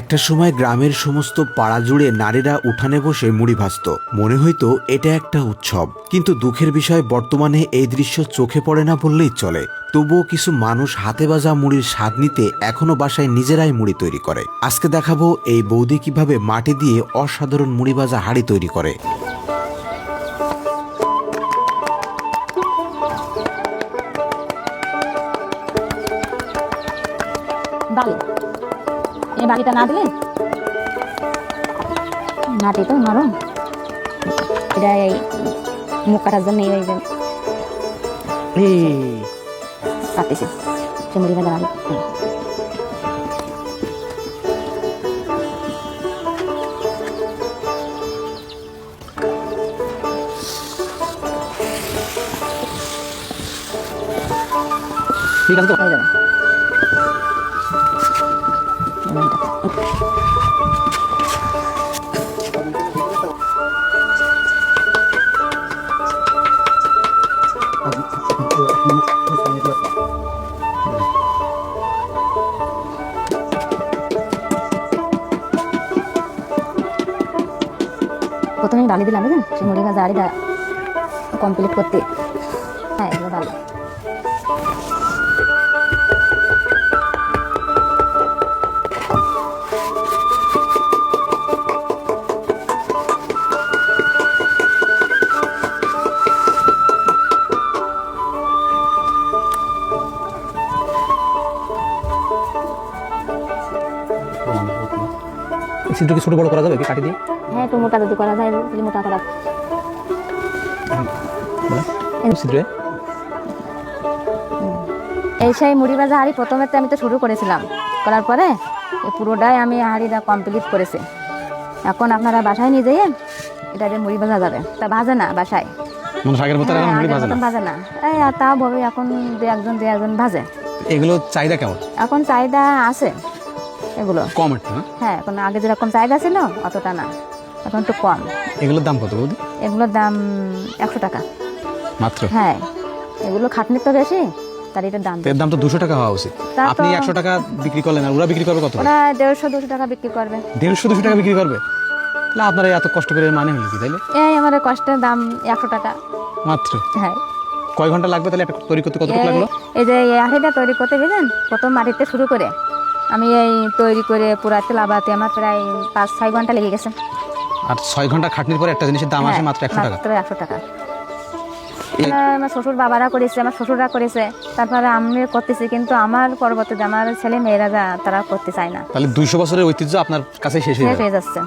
একটা সময় গ্রামের সমস্ত পাড়া জুড়ে নারীরা উঠানে বসে মুড়ি ভাজত। মনে হইতো এটা একটা উৎসব। কিন্তু দুঃখের বিষয়, বর্তমানে এই দৃশ্য চোখে পড়ে না বললেই চলে। তবুও কিছু মানুষ হাতে ভাজা মুড়ির স্বাদ নিতে এখনো বাসায় নিজেরাই মুড়ি তৈরি করে। আজকে দেখাবো এই বৌদি কিভাবে মাটি দিয়ে অসাধারণ মুড়ি ভাজা হাঁড়ি তৈরি করে। এই বালিটা না দিলে মাটি তো নরম, এটা এই মুখ কাটার জন্য কাটতেছি চুমড়ি ভাজা আলু। ঠিক আছে তো হয়ে যাবে। প্রথমেই বালি দিলাম, বুঝলেন, সে মুড়ি ভাজা আড়িটা কমপ্লিট করতে। হ্যাঁ, এগুলো ভালো। ছিদ্র কি ছোট বড় করা যাবে কি কাটি দিয়ে? হ্যাঁ, একটু মোটা যদি করা যায়, তাহলে মোটা করা। ছিদ্রে এই সেই মুড়ি ভাজা হাঁড়ি প্রথমে তো আমি তো শুরু করেছিলাম, করার পরে এই পুরোটাই আমি হাঁড়িটা কমপ্লিট করেছি। এখন আপনারা বাসায় নিয়ে যাইয়ে এটা দিয়ে মুড়ি ভাজা যাবে। তা ভাজে না বাসায়, মানুষ আগের মতো এখন মুড়ি ভাজে না। ভাজে না, এই আর তা ভাবে এখন দু একজন ভাজে। এগুলো চাহিদা কেমন? এখন চাহিদা আছে এগুলো কম একটু না? হ্যাঁ, এখন আগে যেরকম চাহিদা ছিল অতটা না, এখন একটু কম। এগুলোর দাম কত বৌদি? এগুলোর দাম 100 টাকা মাত্র? হ্যাঁ, এগুলো খাটনি তো বেশি, তার এটার দাম। এর দাম তো 200 টাকা হওয়া উচিত। তা তো- আপনি 100 টাকা বিক্রি করলেন, আর ওরা বিক্রি করবে কত? ওরা 150-200 টাকা বিক্রি করবে। 150-200 টাকা বিক্রি করবে? তাহলে আপনারা এত কষ্ট করে মানে হলো কি তাইলে? এই আমার কষ্টের দাম 100 টাকা মাত্র? হ্যাঁ। কয় ঘন্টা লাগবে তাহলে এটা তৈরি করতে? কতটুকু লাগলো? এই যে এই হাঁড়িটা তৈরি করতে বুঝলেন, প্রথম মাটিতে শুরু করে আমি এই তৈরি করে পুরাতে লাগাতে আমার প্রায় 5-6 ঘন্টা লেগে গেছে। আর 6 ঘন্টা খাটনির পরে একটা জিনিসের দাম আসে মাত্র 100 টাকা? মাত্র 100 টাকা। আমার শ্বশুর বাবারা করেছে, আমার শ্বশুররা করেছে, তারপরে আমি করতেছি, কিন্তু আমার পরবর্তীতে আমার ছেলে মেয়েরা তারা করতে চায় না, তাহলে 200 বছরের ঐতিহ্য আপনার কাছে শেষ হয়ে শেষ যাবে। হয়ে যাচ্ছে।